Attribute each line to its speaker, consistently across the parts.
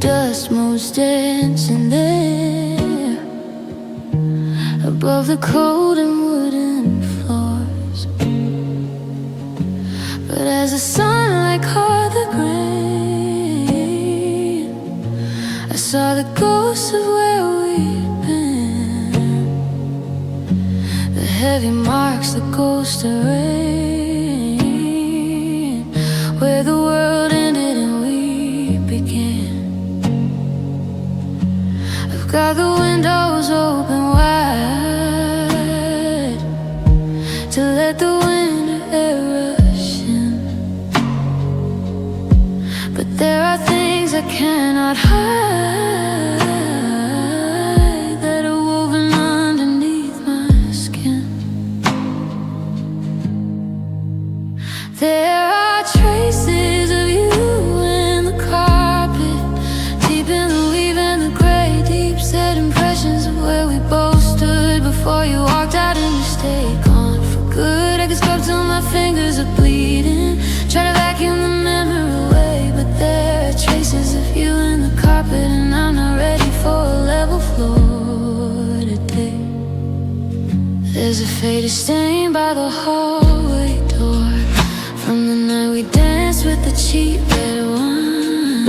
Speaker 1: dust motes dancing there above the cold and wooden floors. But as the sunlight caught the grain, I saw the ghosts of where we'd been, the heavy marks, the ghost of rain, where the world ended and we began. I've got the windows open wide to let the winter air rush in, but there are things I cannot hide that are woven underneath my skin. There are traces of you in the carpet, deep in the weave and the gray, deep set impressions of where we both stood before you walked out and you stayed gone for good. I can scrub till my fingers are bleeding, try to vacuum the memory away, but there are traces of you in the carpet, and I'm not ready for a level floor today. There's a faded stain by the hallway door from the night we danced with the cheap red wine.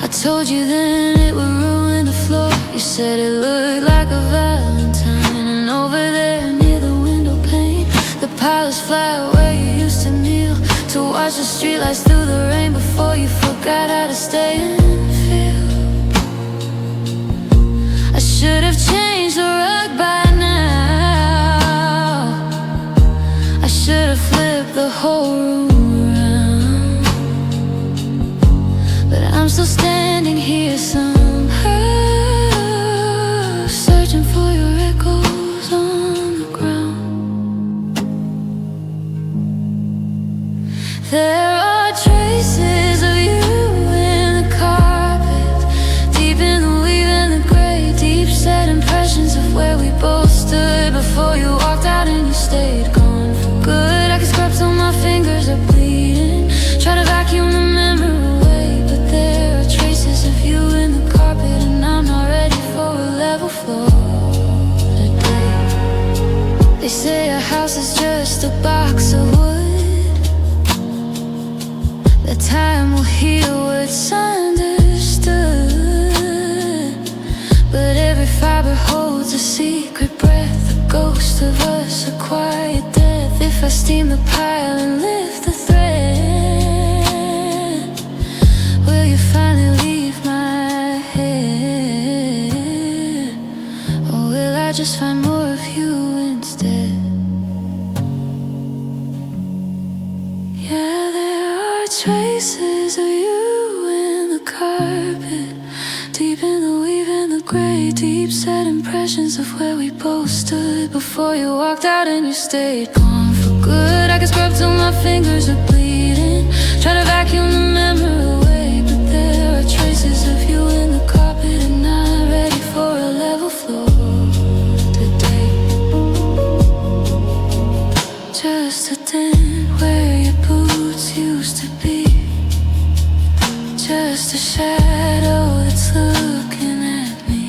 Speaker 1: I told you then it would ruin the floor. You said it looked like a valentine. And over there near the window pane, the pile is flat where you used to kneel to watch the streetlights through the rain before you forgot how to stay and feel. I should have changed the rug by now. I should have flipped the whole room around, but I'm still standing here somehow, searching for your echoes on the ground. There are traces of you in the carpet, deep in the weave and the gray, deep set impressions of where we both stood before you walked out and you stayed gone for good. I can scrub till my fingers are bleeding, try to vacuum the memory away, but there are traces of you in the carpet, and I'm not ready for a level floor today. They say a house is just a box of wood, that time will heal what's understood, but every fiber holds a secret breath, a ghost of us, a quiet death. If I steam the pile and lift the thread, will you finally leave my head, or will I just find more of you instead? Yeah, there are traces of you in the carpet, deep in the weave and the gray, deep set impressions of where we both stood before you walked out and you stayed gone for good. I can scrub till my fingers are bleeding, try to vacuum the memory away, but there are traces of you in the carpet, and not ready for a level floor today. Just a dent where your boots used to be, just a shadow that's looking at me,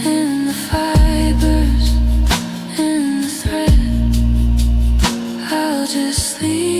Speaker 1: in the fibers, in the thread. I'll just leave